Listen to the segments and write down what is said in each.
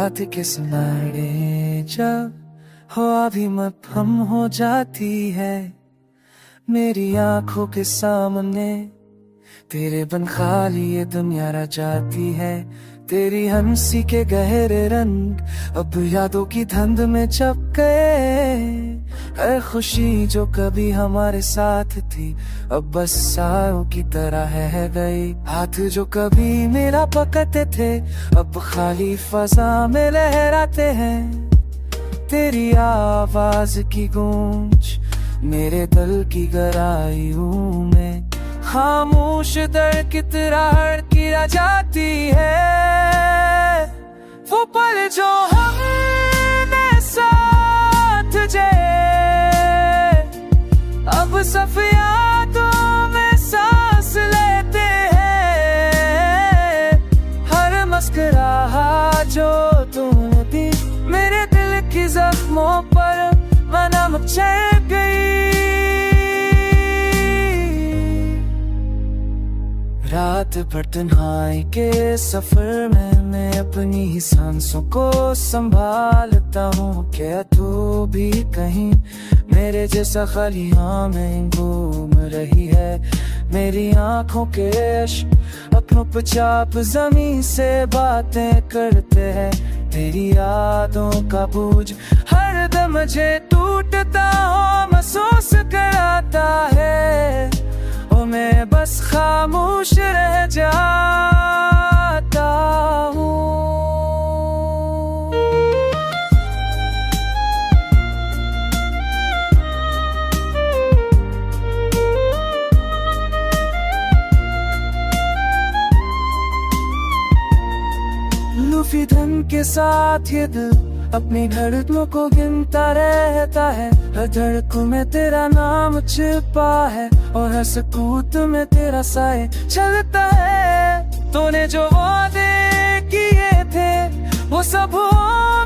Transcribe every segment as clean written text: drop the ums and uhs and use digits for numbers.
रात के सुनाए जब हवा भी मध्यम हो जाती है, मेरी आंखों के सामने तेरे बन खाली ये दुनिया रह जाती है। तेरी हंसी के गहरे रंग अब यादों की धुंध में छप गए। है खुशी जो कभी हमारे साथ थी अब बस सायों की तरह है गई। हाथ जो कभी मेरा पकड़ते थे अब खाली फजा में लहराते हैं। तेरी आवाज की गूंज मेरे दिल की गहराइयों में खामोश दर्द की तरह हड़की रह जाती है। वो पल जो हमने साथ जिए अब सब यादों में सांस लेते हैं। हर मुस्कुराहट जो तूने दी मेरे दिल की जख्मों पर मना चढ़ गई। रात भर तन्हाई के सफर में मैं अपनी ही सांसों को संभालता हूँ। क्या तू भी कहीं मेरे जैसा खलियां में घूम रही है? मेरी आंखों के अश्क अपनों पे छाप जमीन से बातें करते हैं। तेरी यादों का बोझ हर दम मुझे टूटता हो महसूस कराता है। ओ मैं बस खामोश रह जाता हूँ। लूफी धन के साथ ये दिल अपनी धड़कनों को गिनता रहता है। हर धड़कन में तेरा नाम छिपा है और हर सकूत में तेरा साए चलता है। तूने जो वादे किए थे वो सब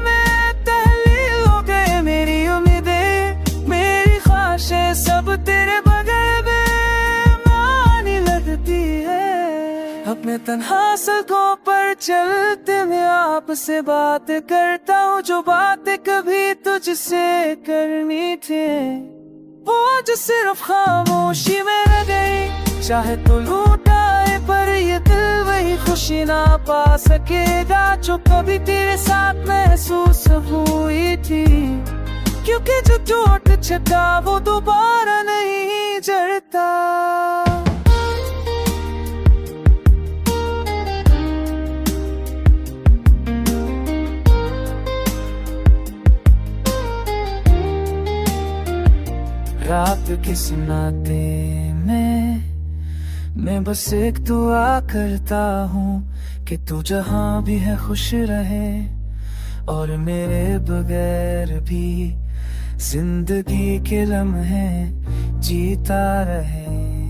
में तहलील हो गए। मेरी उम्मीदें मेरी ख्वाहिशें सब तेरे बगैर बेमानी लगती है। अपने तन्हा सड़कों पर चलते मैं आपसे बात करता हूँ। जो बातें कभी तुझसे करनी थी वो जो सिर्फ खामोशी में रह गई। चाहे तो लूटाए पर ये दिल वही खुशी ना पा सकेगा जो कभी तेरे साथ महसूस हुई थी। क्योंकि जो चोट चका वो दोबारा नहीं जड़ता। रात के सुनाते मैं बस एक दुआ करता हूँ कि तू जहाँ भी है खुश रहे और मेरे बगैर भी जिंदगी के लम्हे जीता रहे।